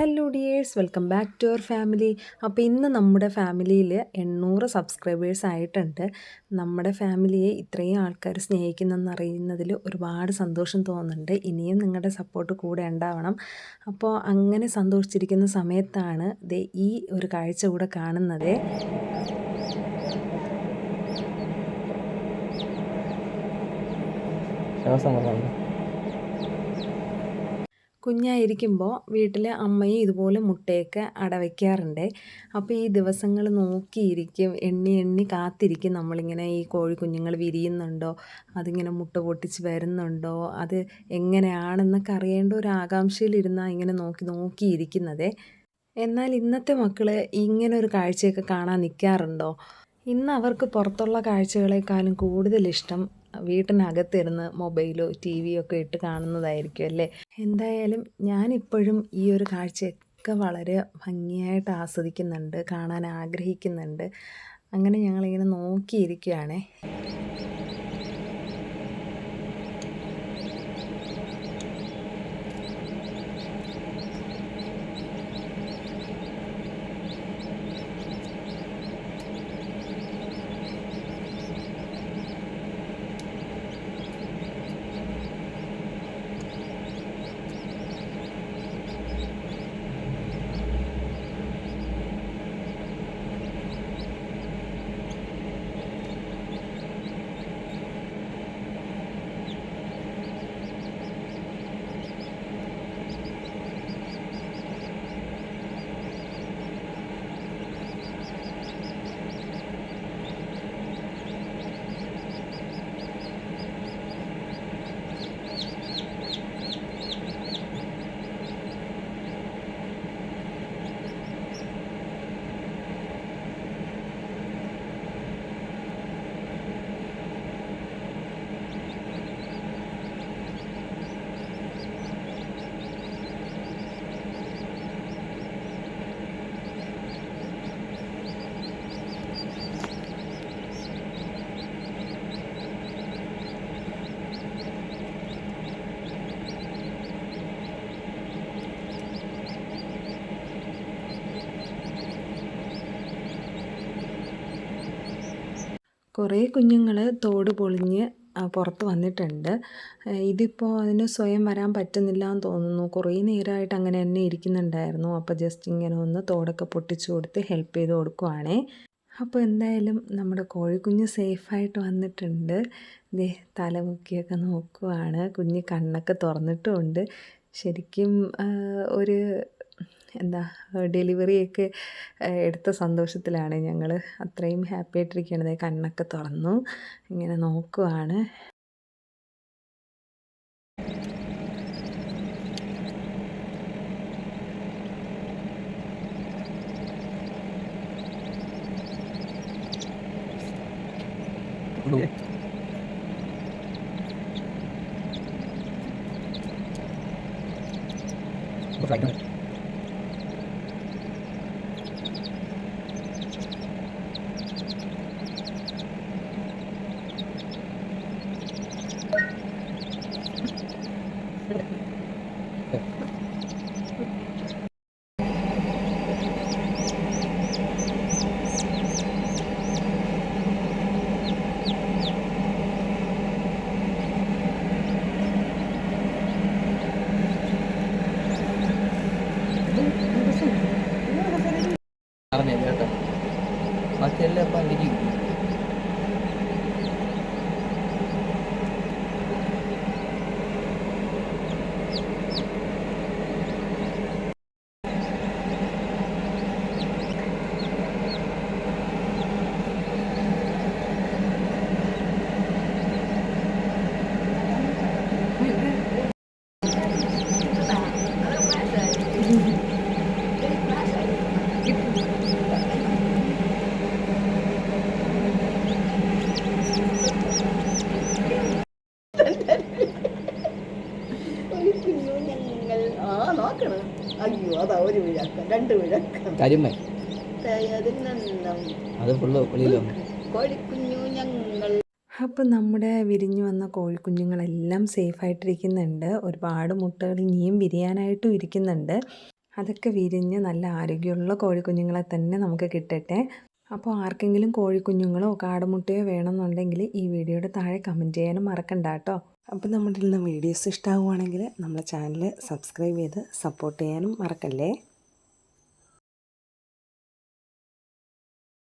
Hello dears, welcome back to our family. അപ്പോൾ ഇന്ന് നമ്മുടെ ഫാമിലിയിൽ 800 സബ്സ്ക്രൈബേഴ്സ് ആയിട്ടുണ്ട്. നമ്മുടെ ഫാമിലിയെ ഇത്രയും ആൾക്കാർ സ്നേഹിക്കുന്നെന്നറിയുന്നതിൽ ഒരുപാട് സന്തോഷം തോന്നുന്നുണ്ട്. ഇനിയും നിങ്ങളുടെ സപ്പോർട്ട് കൂടെ ഉണ്ടാവണം. അപ്പോൾ അങ്ങനെ സന്തോഷിച്ചിരിക്കുന്ന സമയത്താണ് ഈ ഒരു കാഴ്ച കൂടെ കാണുന്നത്. കുഞ്ഞായിരിക്കുമ്പോൾ വീട്ടിൽ അമ്മയും ഇതുപോലെ മുട്ടയൊക്കെ അടവയ്ക്കാറുണ്ട്. അപ്പോൾ ഈ ദിവസങ്ങൾ നോക്കിയിരിക്കും, എണ്ണി എണ്ണി കാത്തിരിക്കും നമ്മളിങ്ങനെ ഈ കോഴിക്കുഞ്ഞുങ്ങൾ വിരിയുന്നുണ്ടോ, അതിങ്ങനെ മുട്ട പൊട്ടിച്ച് വരുന്നുണ്ടോ, അത് എങ്ങനെയാണെന്നൊക്കെ അറിയേണ്ട ഒരു ആകാംക്ഷയിലിരുന്നാൽ ഇങ്ങനെ നോക്കിയിരിക്കുന്നത്. എന്നാൽ ഇന്നത്തെ മക്കൾ ഇങ്ങനെ ഒരു കാഴ്ചയൊക്കെ കാണാൻ നിൽക്കാറുണ്ടോ? ഇന്ന് അവർക്ക് പുറത്തുള്ള കാഴ്ചകളെക്കാളും കൂടുതലിഷ്ടം വീട്ടിനകത്തിരുന്ന് മൊബൈലോ ടി വിയോ ഒക്കെ ഇട്ട് കാണുന്നതായിരിക്കും അല്ലേ. എന്തായാലും ഞാനിപ്പോഴും ഈ ഒരു കാഴ്ചയൊക്കെ വളരെ ഭംഗിയായിട്ട് ആസ്വദിക്കുന്നുണ്ട്, കാണാൻ ആഗ്രഹിക്കുന്നുണ്ട്. അങ്ങനെ ഞങ്ങളിങ്ങനെ നോക്കിയിരിക്കുകയാണേ. കുറേ കുഞ്ഞുങ്ങൾ തോട് പൊളിഞ്ഞ് പുറത്ത് വന്നിട്ടുണ്ട്. ഇതിപ്പോൾ അതിന് സ്വയം വരാൻ പറ്റുന്നില്ല എന്ന് തോന്നുന്നു. കുറേ നേരമായിട്ട് അങ്ങനെ തന്നെ ഇരിക്കുന്നുണ്ടായിരുന്നു. അപ്പോൾ ജസ്റ്റ് ഇങ്ങനെ ഒന്ന് തോടൊക്കെ പൊട്ടിച്ചു കൊടുത്ത് ഹെൽപ്പ് ചെയ്ത് കൊടുക്കുവാണേ. അപ്പോൾ എന്തായാലും നമ്മുടെ കോഴിക്കുഞ്ഞ് സേഫായിട്ട് വന്നിട്ടുണ്ട്. ദേ തലമുക്കിയൊക്കെ നോക്കുവാണ്. കുഞ്ഞ് കണ്ണൊക്കെ തുറന്നിട്ടുമുണ്ട്. ശരിക്കും ഒരു ഡെലിവറിയൊക്കെ എടുത്ത സന്തോഷത്തിലാണ് ഞങ്ങൾ. അത്രയും ഹാപ്പി ആയിട്ടിരിക്കുകയാണ്. കണ്ണൊക്കെ തുറന്നു ഇങ്ങനെ നോക്കുവാണ്. കേട്ടോ ബാക്കിയെല്ലാം ഇപ്പം ഇരിക്കും. നോക്കണം. അയ്യോ അതാ ഒരു വിഴക്കം, രണ്ട് വിഴക്കം. കരിമേ അത് ഫുള്ള് കോഴിക്കുഞ്ഞു ഞങ്ങൾ. അപ്പോൾ നമ്മുടെ വിരിഞ്ഞു വന്ന കോഴിക്കുഞ്ഞുങ്ങളെല്ലാം സേഫായിട്ടിരിക്കുന്നുണ്ട്. ഒരുപാട് മുട്ടകൾ ഇനിയും വിരിയാനായിട്ടും ഇരിക്കുന്നുണ്ട്. അതൊക്കെ വിരിഞ്ഞ് നല്ല ആരോഗ്യമുള്ള കോഴിക്കുഞ്ഞുങ്ങളെ തന്നെ നമുക്ക് കിട്ടട്ടെ. അപ്പോൾ ആർക്കെങ്കിലും കോഴിക്കുഞ്ഞുങ്ങളോ കാടമുട്ടയോ വേണമെന്നുണ്ടെങ്കിൽ ഈ വീഡിയോയുടെ താഴെ കമൻറ്റ് ചെയ്യാനും മറക്കണ്ട കേട്ടോ. അപ്പോൾ നമ്മുടെ ഇന്ന് വീഡിയോസ് ഇഷ്ടമാവുകയാണെങ്കിൽ നമ്മളെ ചാനൽ സബ്സ്ക്രൈബ് ചെയ്ത് സപ്പോർട്ട് ചെയ്യാനും മറക്കല്ലേ.